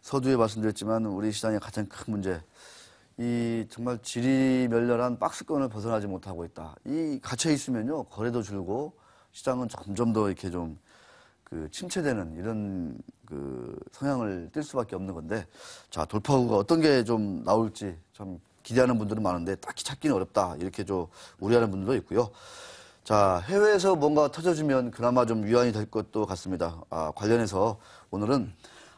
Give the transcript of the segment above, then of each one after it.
서두에 말씀드렸지만 우리 시장의 가장 큰 문제, 이 정말 지리멸렬한 박스권을 벗어나지 못하고 있다. 이 갇혀 있으면요 거래도 줄고 시장은 점점 더 이렇게 좀 그 침체되는 이런 그 성향을 띨 수밖에 없는 건데, 자 돌파구가 어떤 게 좀 나올지 참 기대하는 분들은 많은데 딱히 찾기는 어렵다 이렇게 좀 우려하는 분들도 있고요. 자 해외에서 뭔가 터져주면 그나마 좀 위안이 될 것도 같습니다. 관련해서 오늘은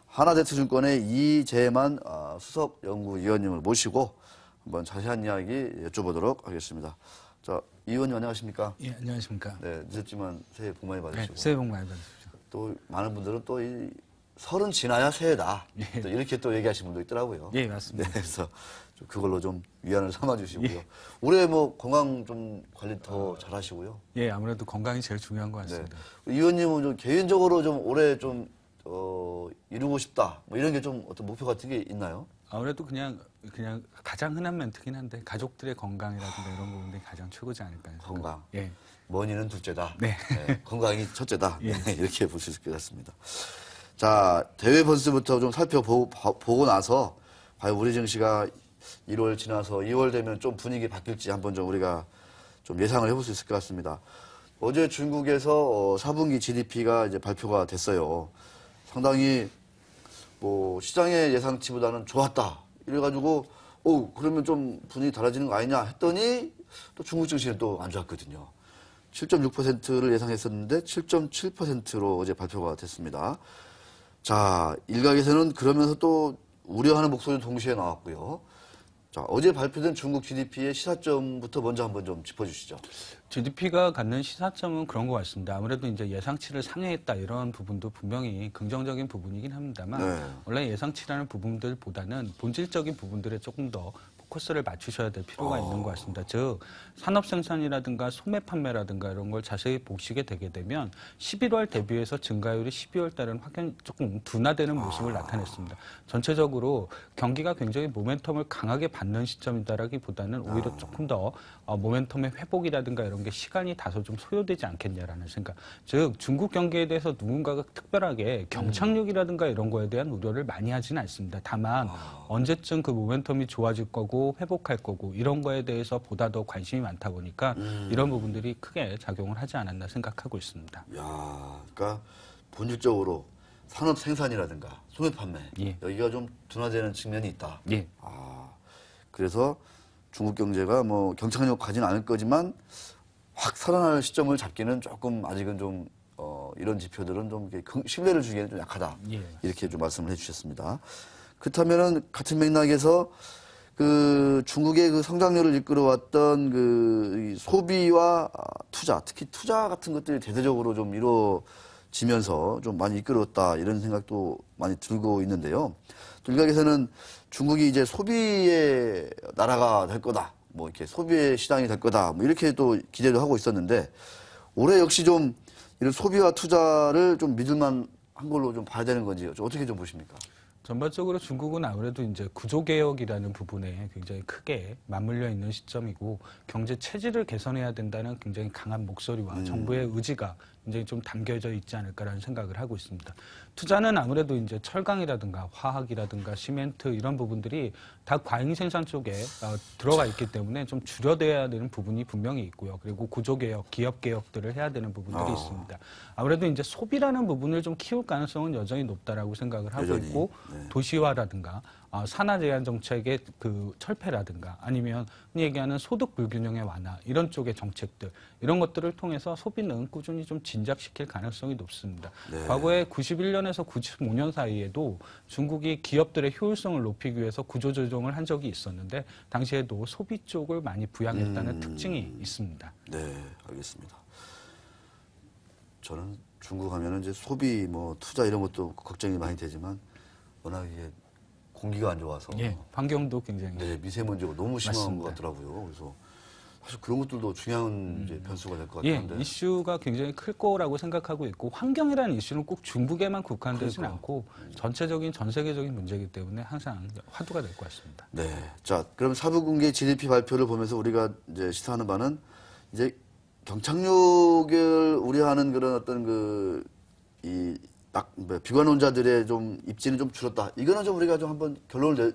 하나대투증권의 이재만 수석 연구위원님을 모시고 한번 자세한 이야기 여쭤보도록 하겠습니다. 자, 이 의원님 안녕하십니까? 예, 안녕하십니까? 네, 늦었지만 새해 복 많이 받으시고. 네, 새해 복 많이 받으십시오. 또 많은 분들은 또 이 30 지나야 새해다. 예. 또 이렇게 또 얘기하시는 분도 있더라고요. 예, 맞습니다. 네, 그래서 좀 그걸로 좀 위안을 삼아주시고요. 예. 올해 뭐 건강 좀 관리 더 잘하시고요. 예, 아무래도 건강이 제일 중요한 것 같습니다. 네. 이 의원님은 좀 개인적으로 좀 올해 좀 이루고 싶다. 뭐 이런 게 좀 어떤 목표 같은 게 있나요? 아무래도 그냥 가장 흔한 멘트긴 한데 가족들의 건강이라든가 이런 부분들이 가장 최고지 않을까요? 건강. 예. 머니는 둘째다. 네. 네. 건강이 첫째다. 예. 네. 이렇게 볼 수 있을 것 같습니다. 자, 대회 번스부터 좀 살펴보고 나서 과연 우리 증시가 1월 지나서 2월 되면 좀 분위기 바뀔지 한번 좀 우리가 좀 예상을 해볼 수 있을 것 같습니다. 어제 중국에서 4분기 GDP가 이제 발표가 됐어요. 상당히 뭐 시장의 예상치보다는 좋았다. 이래가지고 그러면 좀 분위기 달라지는 거 아니냐 했더니 또 중국 증시는 또 안 좋았거든요. 7.6%를 예상했었는데 7.7%로 어제 발표가 됐습니다. 자, 일각에서는 그러면서 또 우려하는 목소리도 동시에 나왔고요. 자, 어제 발표된 중국 GDP의 시사점부터 먼저 한번 좀 짚어주시죠. GDP가 갖는 시사점은 그런 것 같습니다. 아무래도 이제 예상치를 상회했다 이런 부분도 분명히 긍정적인 부분이긴 합니다만 네. 원래 예상치라는 부분들보다는 본질적인 부분들에 조금 더 포커스를 맞추셔야 될 필요가 있는 것 같습니다. 즉 산업 생산이라든가 소매 판매라든가 이런 걸 자세히 보시게 되게 되면 11월 대비해서 증가율이 12월 달은 확연 조금 둔화되는 모습을 나타냈습니다. 전체적으로 경기가 굉장히 모멘텀을 강하게 받는 시점이다라기보다는 오히려 조금 더 모멘텀의 회복이라든가 이런 게 시간이 다소 좀 소요되지 않겠냐라는 생각. 즉 중국 경기에 대해서 누군가가 특별하게 경착륙이라든가 이런 거에 대한 우려를 많이 하지는 않습니다. 다만 언제쯤 그 모멘텀이 좋아질 거고 회복할 거고 이런 거에 대해서 보다 더 관심이 많다 보니까 이런 부분들이 크게 작용을 하지 않았나 생각하고 있습니다. 야, 그러니까 본질적으로 산업 생산이라든가 소매 판매 예. 여기가 좀 둔화되는 측면이 있다. 예. 그래서 중국 경제가 뭐 경착륙 가진 않을 거지만 확 살아날 시점을 잡기는 조금 아직은 좀 이런 지표들은 좀 신뢰를 주기에는 좀 약하다. 예. 이렇게 좀 말씀을 해주셨습니다. 그렇다면은 같은 맥락에서 그 중국의 그 성장률을 이끌어왔던 그 소비와 투자, 특히 투자 같은 것들이 대대적으로 좀 이루어지면서 좀 많이 이끌었다 이런 생각도 많이 들고 있는데요. 또 일각에서는 중국이 이제 소비의 나라가 될 거다, 뭐 이렇게 소비의 시장이 될 거다, 뭐 이렇게 또 기대도 하고 있었는데 올해 역시 좀 이런 소비와 투자를 좀 믿을만 한 걸로 좀 봐야 되는 건지 어떻게 좀 보십니까? 전반적으로 중국은 아무래도 이제 구조개혁이라는 부분에 굉장히 크게 맞물려 있는 시점이고 경제 체질을 개선해야 된다는 굉장히 강한 목소리와 정부의 의지가 굉장히 좀 담겨져 있지 않을까라는 생각을 하고 있습니다. 투자는 아무래도 이제 철강이라든가 화학이라든가 시멘트 이런 부분들이 다 과잉 생산 쪽에 들어가 있기 때문에 좀 줄여둬야 되는 부분이 분명히 있고요. 그리고 구조개혁, 기업개혁들을 해야 되는 부분들이 있습니다. 아무래도 이제 소비라는 부분을 좀 키울 가능성은 여전히 높다라고 생각을 하고 있고 도시화라든가 산화 제한 정책의 그 철폐라든가 아니면 흔히 얘기하는 소득 불균형의 완화 이런 쪽의 정책들 이런 것들을 통해서 소비는 꾸준히 좀 진작시킬 가능성이 높습니다. 네. 과거에 91년에서 95년 사이에도 중국이 기업들의 효율성을 높이기 위해서 구조조정을 한 적이 있었는데 당시에도 소비 쪽을 많이 부양했다는 특징이 있습니다. 네, 알겠습니다. 저는 중국 하면은 이제 소비, 뭐 투자 이런 것도 걱정이 많이 되지만 워낙 이게 공기가 안 좋아서 예, 환경도 굉장히 미세먼지가 너무 심한 맞습니다. 것 같더라고요. 그래서 사실 그런 것들도 중요한 이제 변수가 될 것 예, 같은데. 이슈가 굉장히 클 거라고 생각하고 있고 환경이라는 이슈는 꼭 중국에만 국한되지는 않고 전체적인 전 세계적인 문제이기 때문에 항상 화두가 될 것 같습니다. 네, 자 그럼 4분기 GDP 발표를 보면서 우리가 이제 시사하는 바는 이제 경착륙을 우려하는 그런 어떤 이 비관론자들의 좀 입지는 좀 줄었다. 이거는 좀 우리가 좀 한번 결론을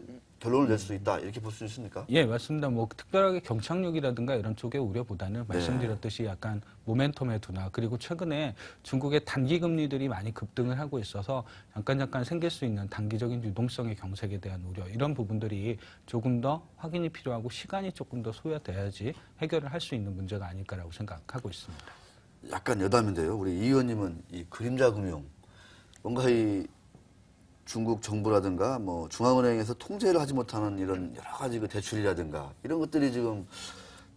낼 수 있다. 이렇게 볼 수 있습니까? 예, 맞습니다. 뭐 특별하게 경착륙이라든가 이런 쪽의 우려보다는 말씀드렸듯이 약간 모멘텀의 둔화, 그리고 최근에 중국의 단기 금리들이 많이 급등을 하고 있어서 잠깐 생길 수 있는 단기적인 유동성의 경색에 대한 우려, 이런 부분들이 조금 더 확인이 필요하고 시간이 조금 더 소요돼야지 해결을 할 수 있는 문제가 아닐까라고 생각하고 있습니다. 약간 여담인데요. 우리 이 의원님은 이 그림자 금융, 뭔가 이 중국 정부라든가 뭐 중앙은행에서 통제를 하지 못하는 이런 여러 가지 그 대출이라든가 이런 것들이 지금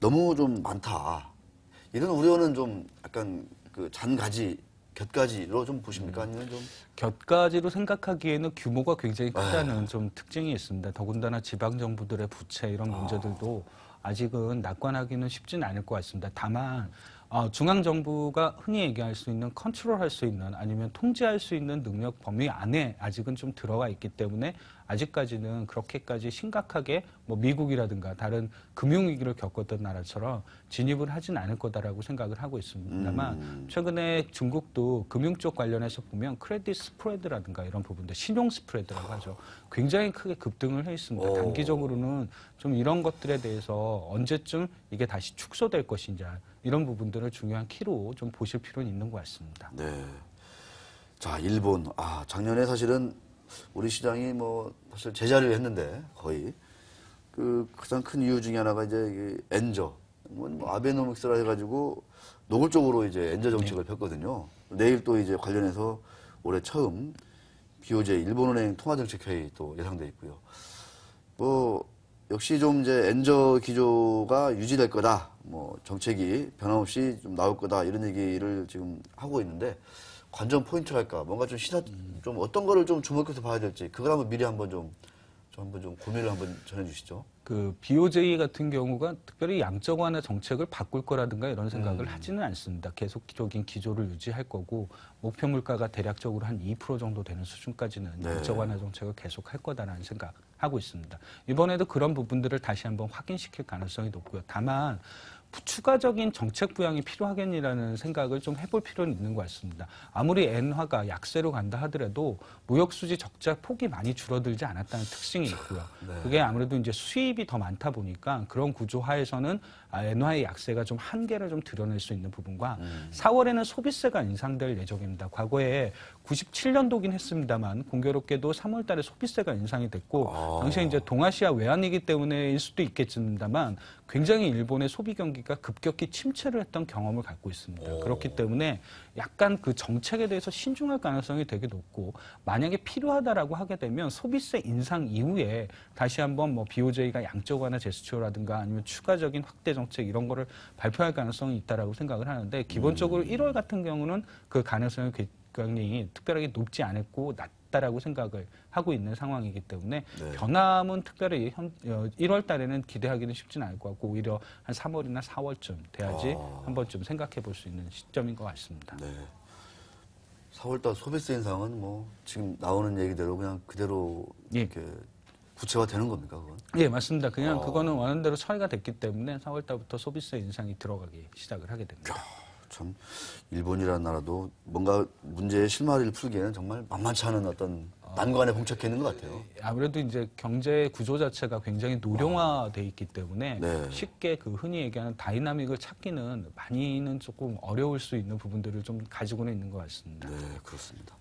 너무 좀 많다. 이런 우려는 좀 약간 그 잔가지, 곁가지로 좀 보십니까? 아니면 좀 곁가지로 생각하기에는 규모가 굉장히 크다는 좀 특징이 있습니다. 더군다나 지방 정부들의 부채 이런 문제들도 아직은 낙관하기는 쉽지는 않을 것 같습니다. 다만 중앙 정부가 흔히 얘기할 수 있는 컨트롤할 수 있는 아니면 통제할 수 있는 능력 범위 안에 아직은 좀 들어가 있기 때문에 아직까지는 그렇게까지 심각하게 뭐 미국이라든가 다른 금융위기를 겪었던 나라처럼 진입을 하진 않을 거다라고 생각을 하고 있습니다만 최근에 중국도 금융 쪽 관련해서 보면 크레딧 스프레드라든가 이런 부분들, 신용 스프레드라고 하죠. 굉장히 크게 급등을 해 있습니다. 단기적으로는 좀 이런 것들에 대해서 언제쯤 이게 다시 축소될 것인지 이런 부분들을 중요한 키로 좀 보실 필요는 있는 것 같습니다. 네. 자, 일본. 작년에 사실은 우리 시장이 뭐 사실 제자리를 했는데 거의 그 가장 큰 이유 중에 하나가 이제 엔저, 뭐 아베노믹스라 해가지고 노골적으로 이제 엔저 정책을 폈거든요. 내일 또 이제 관련해서 올해 처음 BOJ 일본은행 통화정책회의 또 예상돼 있고요. 뭐 역시 좀 이제 엔저 기조가 유지될 거다. 뭐 정책이 변함없이 좀 나올 거다. 이런 얘기를 지금 하고 있는데 관전 포인트랄까 뭔가 좀 좀 어떤 거를 좀 주목해서 봐야 될지 그걸 한번 미리 한번 좀 고민을 한번 전해주시죠. 그 BOJ 같은 경우가 특별히 양적 완화 정책을 바꿀 거라든가 이런 생각을 하지는 않습니다. 계속적인 기조를 유지할 거고 목표 물가가 대략적으로 한 2% 정도 되는 수준까지는 양적 완화 정책을 계속 할 거다라는 생각하고 있습니다. 이번에도 그런 부분들을 다시 한번 확인시킬 가능성이 높고요. 다만 추가적인 정책 부양이 필요하겠니라는 생각을 좀 해볼 필요는 있는 것 같습니다. 아무리 엔화가 약세로 간다 하더라도 무역수지 적자 폭이 많이 줄어들지 않았다는 특징이 있고요. 그게 아무래도 이제 수입이 더 많다 보니까 그런 구조 하에서는 엔화의 약세가 좀 한계를 좀 드러낼 수 있는 부분과 4월에는 소비세가 인상될 예정입니다. 과거에 97년도긴 했습니다만 공교롭게도 3월 달에 소비세가 인상이 됐고 당시에 이제 동아시아 외환위기 때문에일 수도 있겠습니다만 굉장히 일본의 소비 경기가 급격히 침체를 했던 경험을 갖고 있습니다. 그렇기 때문에 약간 그 정책에 대해서 신중할 가능성이 되게 높고 만약에 필요하다라고 하게 되면 소비세 인상 이후에 다시 한번 뭐 BOJ가 양적 완화 제스처라든가 아니면 추가적인 확대 정책 이런 거를 발표할 가능성이 있다라고 생각을 하는데 기본적으로 1월 같은 경우는 그 가능성이 굉장히 특별하게 높지 않았고 낮다라고 생각을 하고 있는 상황이기 때문에 변함은 특별히 1월 달에는 기대하기는 쉽지는 않을 것 같고 오히려 한 3월이나 4월쯤 돼야지 한 번쯤 생각해 볼 수 있는 시점인 것 같습니다. 네. 4월달 소비세 인상은 뭐 지금 나오는 얘기대로 그냥 그대로 이렇게 구체화되는 겁니까, 그건? 예, 맞습니다. 그냥 그거는 원하는 대로 처리가 됐기 때문에 4월 달부터 소비세 인상이 들어가기 시작을 하게 됩니다. 참 일본이라는 나라도 뭔가 문제의 실마리를 풀기에는 정말 만만치 않은 어떤 난관에 봉착해 있는 것 같아요. 아무래도 이제 경제 구조 자체가 굉장히 노령화돼 있기 때문에 쉽게 그 흔히 얘기하는 다이나믹을 찾기는 많이는 조금 어려울 수 있는 부분들을 좀 가지고는 있는 것 같습니다. 네, 그렇습니다.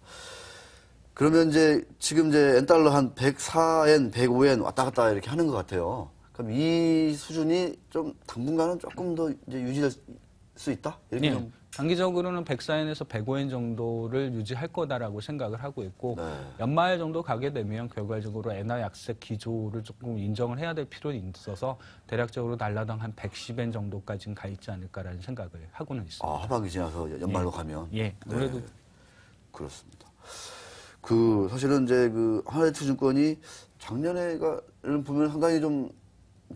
그러면 이제 지금 이제 엔달러 한 104엔, 105엔 왔다 갔다 이렇게 하는 것 같아요. 그럼 이 수준이 좀 당분간은 조금 더 이제 유지될 수 있다? 이렇게 좀. 단기적으로는 104엔에서 105엔 정도를 유지할 거다라고 생각을 하고 있고 연말 정도 가게 되면 결과적으로 엔화 약세 기조를 조금 인정을 해야 될 필요는 있어서 대략적으로 달러당 한 110엔 정도까지는 가 있지 않을까라는 생각을 하고는 있습니다. 하반기 지나서 연말로 가면. 아무래도 그렇습니다. 그 사실은 이제 그 하나투자증권이 작년에가 보면 상당히 좀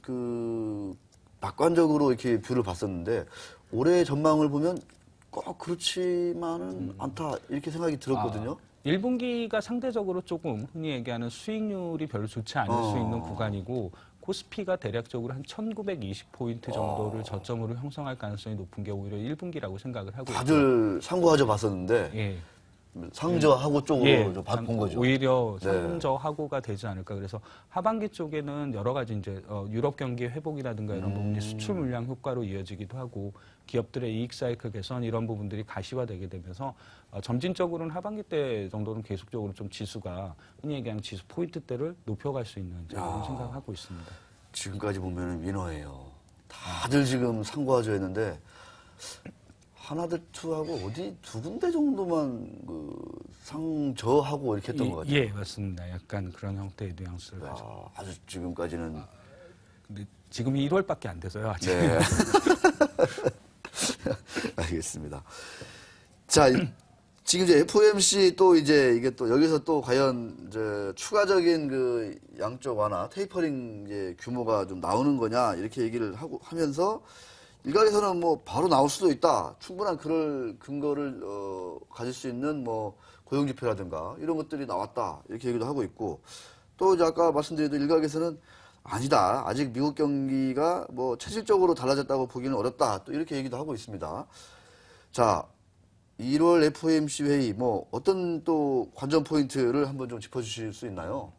그 낙관적으로 이렇게 뷰를 봤었는데 올해 전망을 보면 꼭 그렇지만은 않다 이렇게 생각이 들었거든요. 1분기가 상대적으로 조금 흔히 얘기하는 수익률이 별로 좋지 않을 수 있는 구간이고 코스피가 대략적으로 한 1920포인트 정도를 저점으로 형성할 가능성이 높은 게 오히려 1분기라고 생각을 하고 있고요. 다들 상고하죠 봤었는데 상저하고 쪽으로 예, 좀 본 거죠. 오히려 네. 상저하고가 되지 않을까. 그래서 하반기 쪽에는 여러 가지 이제 유럽 경기 회복이라든가 이런 부분이 수출 물량 효과로 이어지기도 하고 기업들의 이익 사이클 개선 이런 부분들이 가시화되게 되면서 점진적으로는 하반기 때 정도는 계속적으로 좀 지수가 흔히 얘기하는 지수 포인트대를 높여갈 수 있는 그런 생각을 하고 있습니다. 지금까지 보면은 위너예요. 다들 지금 상고하저했는데 하나들투하고 어디 두 군데 정도만 그 상저하고 이렇게 했던 것 같아요. 예, 맞습니다. 약간 그런 형태의 뉘앙스를 가지고. 아주 지금까지는 근데 지금이 1월밖에 안 돼서요. 아직. 네. 알겠습니다. 자, 지금 이제 FOMC 또 이제 이게 또 여기서 또 과연 이제 추가적인 그 양적 완화, 테이퍼링 이제 규모가 좀 나오는 거냐 이렇게 얘기를 하면서 일각에서는 뭐 바로 나올 수도 있다. 충분한 그럴 근거를 가질 수 있는 뭐 고용 지표라든가 이런 것들이 나왔다. 이렇게 얘기도 하고 있고 또 이제 아까 말씀드린 일각에서는 아니다. 아직 미국 경기가 뭐 체질적으로 달라졌다고 보기는 어렵다. 또 이렇게 얘기도 하고 있습니다. 자, 1월 FOMC 회의 뭐 어떤 또 관전 포인트를 한번 좀 짚어주실 수 있나요?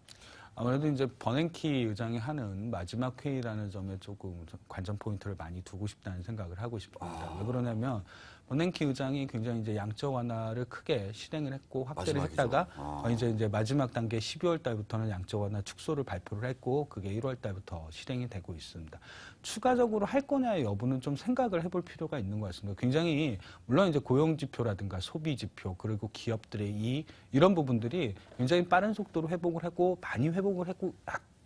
아무래도 이제 버냉키 의장이 하는 마지막 회의라는 점에 조금 관전 포인트를 많이 두고 싶다는 생각을 하고 싶습니다. 왜 그러냐면 버냉키 의장이 굉장히 이제 양적 완화를 크게 실행을 했고 확대를 마지막이죠. 했다가 이제 마지막 단계 12월 달부터는 양적 완화 축소를 발표를 했고 그게 1월 달부터 실행이 되고 있습니다. 추가적으로 할 거냐의 여부는 좀 생각을 해볼 필요가 있는 것 같습니다. 굉장히 물론 이제 고용 지표라든가 소비 지표 그리고 기업들의 이익 이런 부분들이 굉장히 빠른 속도로 회복을 하고 많이 회복을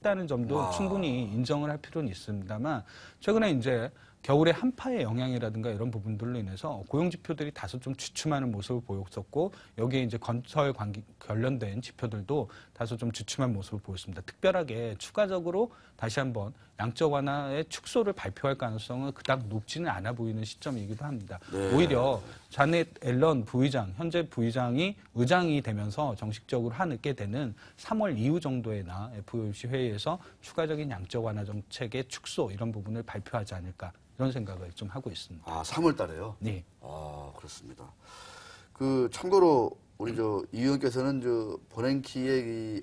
했다는 점도 충분히 인정을 할 필요는 있습니다만 최근에 이제 겨울의 한파의 영향이라든가 이런 부분들로 인해서 고용 지표들이 다소 좀 주춤하는 모습을 보였었고 여기에 이제 건설 관련된 지표들도 다소 좀 주춤한 모습을 보였습니다. 특별하게 추가적으로 다시 한번 양적 완화의 축소를 발표할 가능성은 그닥 높지는 않아 보이는 시점이기도 합니다. 네. 오히려 자넷 앨런 부의장, 현재 부의장이 의장이 되면서 정식적으로 하게 되는 3월 이후 정도에나 FOMC 회의에서 추가적인 양적 완화 정책의 축소 이런 부분을 발표하지 않을까 이런 생각을 좀 하고 있습니다. 아, 3월 달에요? 네. 아, 그렇습니다. 그, 참고로, 우리 이 의원께서는 버냉키의 이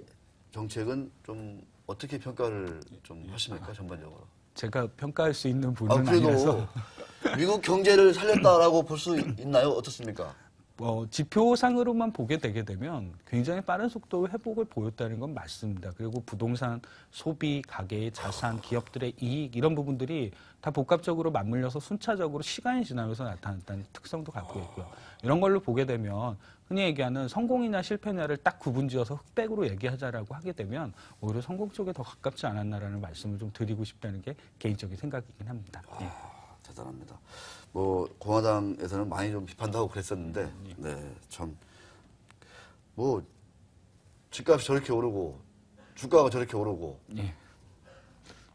정책은 좀 어떻게 평가를 좀 하십니까, 전반적으로? 제가 평가할 수 있는 아, 분은 그래도 아니라서 미국 경제를 살렸다라고 볼 수 있나요? 어떻습니까? 지표상으로만 보게 되게 되면 굉장히 빠른 속도로 회복을 보였다는 건 맞습니다. 그리고 부동산, 소비, 가계, 자산, 기업들의 이익 이런 부분들이 다 복합적으로 맞물려서 순차적으로 시간이 지나면서 나타났다는 특성도 갖고 있고요. 이런 걸로 보게 되면 흔히 얘기하는 성공이냐 실패냐를 딱 구분지어서 흑백으로 얘기하자라고 하게 되면 오히려 성공 쪽에 더 가깝지 않았나라는 말씀을 좀 드리고 싶다는 게 개인적인 생각이긴 합니다. 예. 대단합니다. 뭐 공화당에서는 많이 좀 비판도 하고 그랬었는데, 네, 참 뭐 집값이 저렇게 오르고 주가가 저렇게 오르고, 예.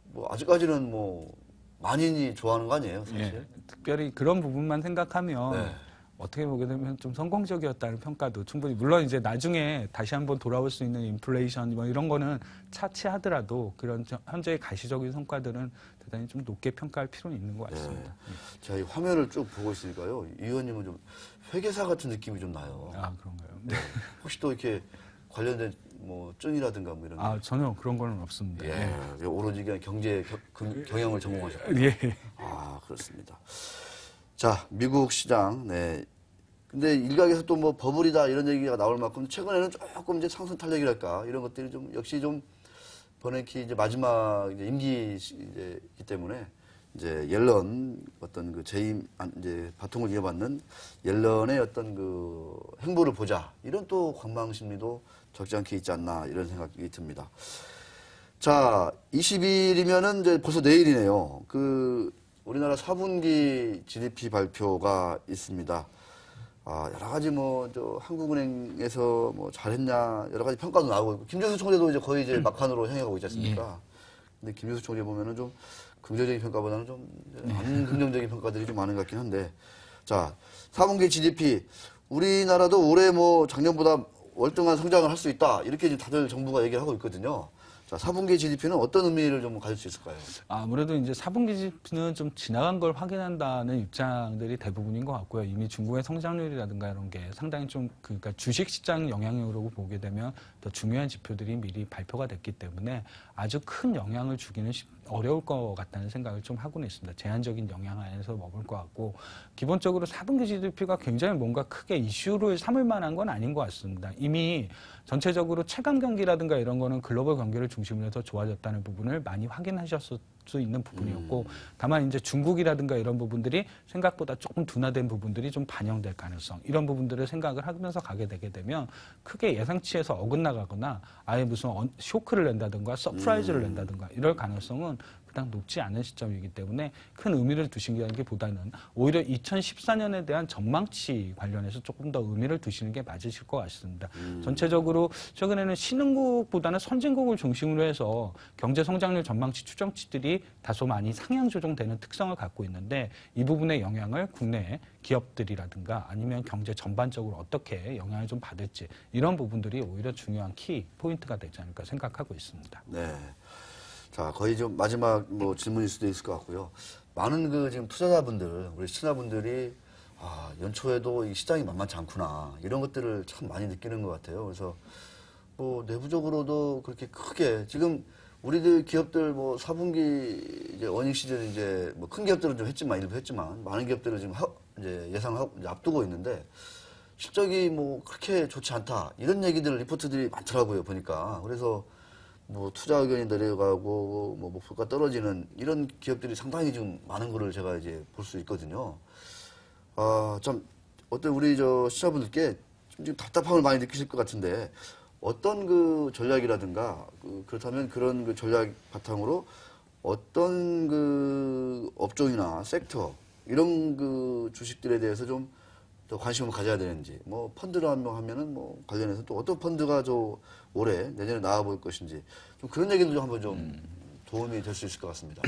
뭐 아직까지는 뭐 만인이 좋아하는 거 아니에요, 사실? 예. 특별히 그런 부분만 생각하면 네. 어떻게 보게 되면 좀 성공적이었다는 평가도 충분히 물론 이제 나중에 다시 한번 돌아올 수 있는 인플레이션 뭐 이런 거는 차치하더라도 그런 현재의 가시적인 성과들은 대단히 좀 높게 평가할 필요는 있는 것 같습니다. 제가 이 화면을 쭉 보고 있으니까요, 이 의원님은 좀 회계사 같은 느낌이 좀 나요. 아 그런가요? 네. 혹시 또 이렇게 관련된 뭐 증이라든가 뭐 이런 게? 전혀 그런 거는 없습니다. 예, 오로지 그냥 경제 경영을 전공하셨고. 예. 아, 그렇습니다. 자, 미국 시장, 네. 근데 일각에서 또 뭐 버블이다 이런 얘기가 나올 만큼 최근에는 조금 이제 상승 탄력이랄까 이런 것들이 좀 역시 좀 버냉키 이제 마지막 이제 임기이기 때문에 이제 옐런 어떤 그 재임 이제 바통을 이어받는 옐런의 어떤 그 행보를 보자 이런 또 관망 심리도 적지 않게 있지 않나 이런 생각이 듭니다. 자, 20일이면은 이제 벌써 내일이네요. 그 우리나라 4분기 GDP 발표가 있습니다. 여러 가지 뭐, 한국은행에서 뭐 잘했냐, 여러 가지 평가도 나오고 있고, 김정수 총재도 이제 거의 이제 막판으로 향해 가고 있지 않습니까? 근데 김정수 총재 보면은 좀 긍정적인 평가보다는 좀 안 긍정적인 평가들이 좀 많은 것 같긴 한데, 자, 4분기 GDP, 우리나라도 올해 뭐 작년보다 월등한 성장을 할 수 있다. 이렇게 지금 다들 정부가 얘기를 하고 있거든요. 자, 4분기 GDP는 어떤 의미를 좀 가질 수 있을까요? 아무래도 이제 4분기 GDP는 좀 지나간 걸 확인한다는 입장들이 대부분인 것 같고요. 이미 중국의 성장률이라든가 이런 게 상당히 좀 그러니까 주식 시장 영향력으로 보게 되면 더 중요한 지표들이 미리 발표가 됐기 때문에 아주 큰 영향을 주기는 어려울 것 같다는 생각을 좀 하고는 있습니다. 제한적인 영향 안에서 머물 것 같고 기본적으로 4분기 GDP가 굉장히 뭔가 크게 이슈를 삼을 만한 건 아닌 것 같습니다. 이미 전체적으로 체감 경기라든가 이런 거는 글로벌 경기를 중심으로 해서 좋아졌다는 부분을 많이 확인하셨을 수 있는 부분이었고 다만 이제 중국이라든가 이런 부분들이 생각보다 조금 둔화된 부분들이 좀 반영될 가능성 이런 부분들을 생각을 하면서 가게 되게 되면 크게 예상치에서 어긋나가거나 아예 무슨 쇼크를 낸다든가 서프라이즈를 낸다든가 이럴 가능성은 그닥 높지 않은 시점이기 때문에 큰 의미를 두시기보다는 오히려 2014년에 대한 전망치 관련해서 조금 더 의미를 두시는 게 맞으실 것 같습니다. 전체적으로 최근에는 신흥국보다는 선진국을 중심으로 해서 경제 성장률 전망치 추정치들이 다소 많이 상향 조정되는 특성을 갖고 있는데 이 부분의 영향을 국내 기업들이라든가 아니면 경제 전반적으로 어떻게 영향을 좀 받을지 이런 부분들이 오히려 중요한 키 포인트가 되지 않을까 생각하고 있습니다. 네. 자, 거의 좀 마지막 뭐 질문일 수도 있을 것 같고요. 많은 그 지금 투자자분들, 우리 시청자분들이 연초에도 이 시장이 만만치 않구나. 이런 것들을 참 많이 느끼는 것 같아요. 그래서 뭐 내부적으로도 그렇게 크게 지금 우리들 기업들 뭐 4분기 이제 어닝 시즌 이제 뭐 큰 기업들은 좀 했지만 일부 했지만 많은 기업들은 지금 이제 예상하고 이제 앞두고 있는데 실적이 뭐 그렇게 좋지 않다. 이런 얘기들 리포트들이 많더라고요. 보니까. 그래서 뭐 투자 의견이 내려가고 뭐 목표가 떨어지는 이런 기업들이 상당히 지금 많은 거를 제가 이제 볼 수 있거든요. 참 어떤 우리 저 시청자분들께 좀 지금 답답함을 많이 느끼실 것 같은데 어떤 그 전략이라든가 그렇다면 그런 그 전략 바탕으로 어떤 그 업종이나 섹터 이런 그 주식들에 대해서 좀 더 관심을 가져야 되는지, 뭐 펀드를 하면은 뭐 관련해서 또 어떤 펀드가 올해 내년에 나와 볼 것인지 좀 그런 얘기도 좀 한번 좀 도움이 될 수 있을 것 같습니다.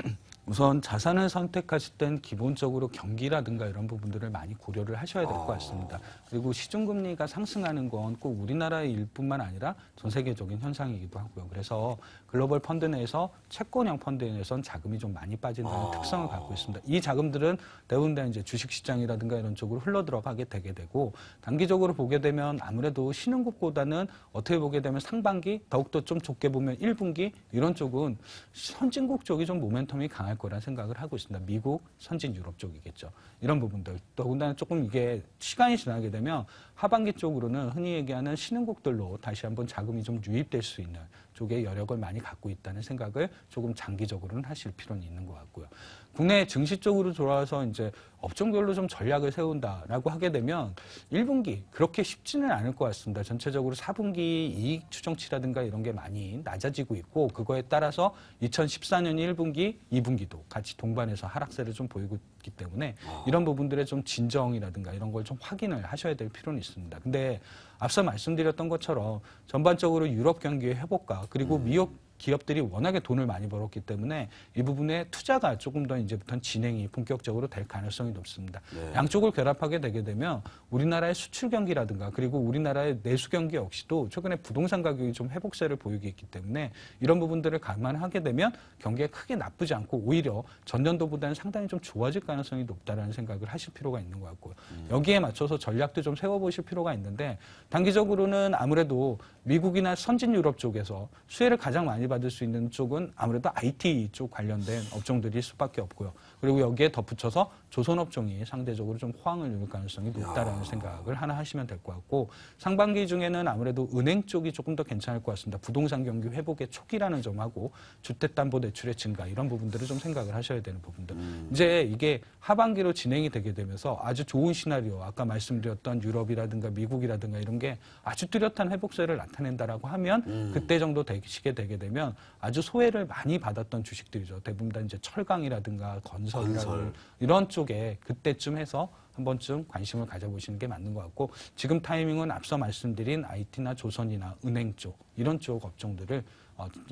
우선 자산을 선택하실 땐 기본적으로 경기라든가 이런 부분들을 많이 고려를 하셔야 될 것 같습니다. 그리고 시중금리가 상승하는 건 꼭 우리나라의 일뿐만 아니라 전 세계적인 현상이기도 하고요. 그래서 글로벌 펀드 내에서 채권형 펀드 내에서는 자금이 좀 많이 빠진다는 특성을 갖고 있습니다. 이 자금들은 대부분 다 이제 주식시장이라든가 이런 쪽으로 흘러 들어가게 되게 되고 단기적으로 보게 되면 아무래도 신흥국보다는 어떻게 보게 되면 상반기 더욱더 좀 좁게 보면 1분기 이런 쪽은 선진국 쪽이 좀 모멘텀이 강할 거란 생각을 하고 있습니다. 미국, 선진 유럽 쪽이겠죠. 이런 부분들. 더군다나 조금 이게 시간이 지나게 되면 하반기 쪽으로는 흔히 얘기하는 신흥국들로 다시 한번 자금이 좀 유입될 수 있는 쪽의 여력을 많이 갖고 있다는 생각을 조금 장기적으로는 하실 필요는 있는 것 같고요. 국내 증시 쪽으로 돌아와서 이제 업종별로 좀 전략을 세운다라고 하게 되면 1분기 그렇게 쉽지는 않을 것 같습니다. 전체적으로 4분기 이익 추정치라든가 이런 게 많이 낮아지고 있고 그거에 따라서 2014년 1분기, 2분기도 같이 동반해서 하락세를 좀 보이고 있기 때문에 이런 부분들의 좀 진정이라든가 이런 걸 좀 확인을 하셔야 될 필요는 있습니다. 근데 앞서 말씀드렸던 것처럼 전반적으로 유럽 경기의 회복과 그리고 미국 기업들이 워낙에 돈을 많이 벌었기 때문에 이 부분에 투자가 조금 더 이제부터는 진행이 본격적으로 될 가능성이 높습니다. 네. 양쪽을 결합하게 되게 되면 우리나라의 수출 경기라든가 그리고 우리나라의 내수 경기 역시도 최근에 부동산 가격이 좀 회복세를 보이고 있기 때문에 이런 부분들을 감안하게 되면 경기에 크게 나쁘지 않고 오히려 전년도보다는 상당히 좀 좋아질 가능성이 높다라는 생각을 하실 필요가 있는 것 같고요. 여기에 맞춰서 전략도 좀 세워보실 필요가 있는데 단기적으로는 아무래도 미국이나 선진 유럽 쪽에서 수혜를 가장 많이 받을 수 있는 쪽은 아무래도 IT 쪽 관련된 업종들일 수밖에 없고요. 그리고 여기에 덧붙여서 조선업종이 상대적으로 좀 호황을 누릴 가능성이 높다라는 생각을 하나 하시면 될 것 같고 상반기 중에는 아무래도 은행 쪽이 조금 더 괜찮을 것 같습니다. 부동산 경기 회복의 초기라는 점하고 주택담보대출의 증가 이런 부분들을 좀 생각을 하셔야 되는 부분들. 이제 이게 하반기로 진행이 되게 되면서 아주 좋은 시나리오 아까 말씀드렸던 유럽이라든가 미국이라든가 이런 게 아주 뚜렷한 회복세를 나타낸다라고 하면 그때 정도 되시게 되게 되면 아주 소외를 많이 받았던 주식들이죠. 대부분 다 이제 철강이라든가 건설. 이런 쪽에 그때쯤 해서 한 번쯤 관심을 가져보시는 게 맞는 것 같고 지금 타이밍은 앞서 말씀드린 IT나 조선이나 은행 쪽 이런 쪽 업종들을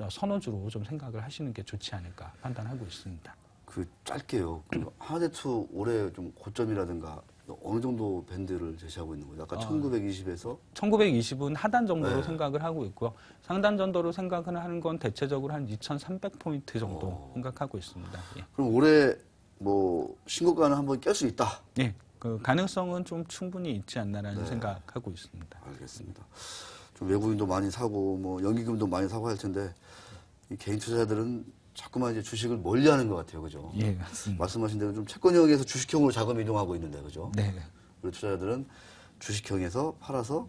선호주로 좀 생각을 하시는 게 좋지 않을까 판단하고 있습니다. 짧게요. 하나대투 올해 좀 고점이라든가 어느 정도 밴드를 제시하고 있는 거죠? 아까 1920에서 1920은 하단 정도로 네. 생각을 하고 있고요. 상단 정도로 생각을 하는 건 대체적으로 한 2,300포인트 정도 생각하고 있습니다. 예. 그럼 올해 뭐 신고가는 한번 깰 수 있다. 예, 그 가능성은 좀 충분히 있지 않나라는 네. 생각하고 있습니다. 알겠습니다. 좀 외국인도 많이 사고 뭐 연기금도 많이 사고 할 텐데 이 개인 투자자들은 자꾸만 이제 주식을 멀리하는 것 같아요, 그죠? 예, 맞습니다. 말씀하신 대로 좀 채권형에서 주식형으로 자금 이동하고 있는데, 그죠? 네. 우리 투자자들은 주식형에서 팔아서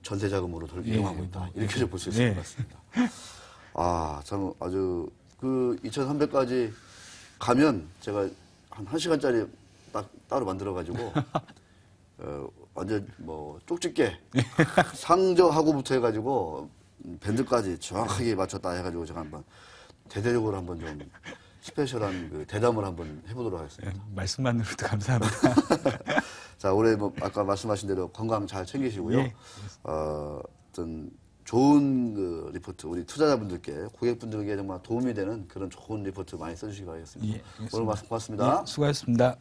전세 자금으로 예, 이동하고 있다. 이렇게 볼 수 있을 네. 것 같습니다. 아, 참 아주 그 2,300까지 가면 제가 한 1시간짜리 딱 따로 만들어가지고 완전 뭐 쪽집게 상저하고부터 해가지고 밴드까지 정확하게 맞췄다 해가지고 제가 한번 대대적으로 한번 좀 스페셜한 그 대담을 한번 해보도록 하겠습니다. 예, 말씀만으로도 감사합니다. 자, 올해 뭐 아까 말씀하신 대로 건강 잘 챙기시고요. 예. 어떤 좋은 그 리포트 우리 투자자분들께 고객분들에게 정말 도움이 되는 그런 좋은 리포트 많이 써주시기 바라겠습니다. 예, 알겠습니다. 오늘 말씀 고맙습니다. 예, 수고하셨습니다.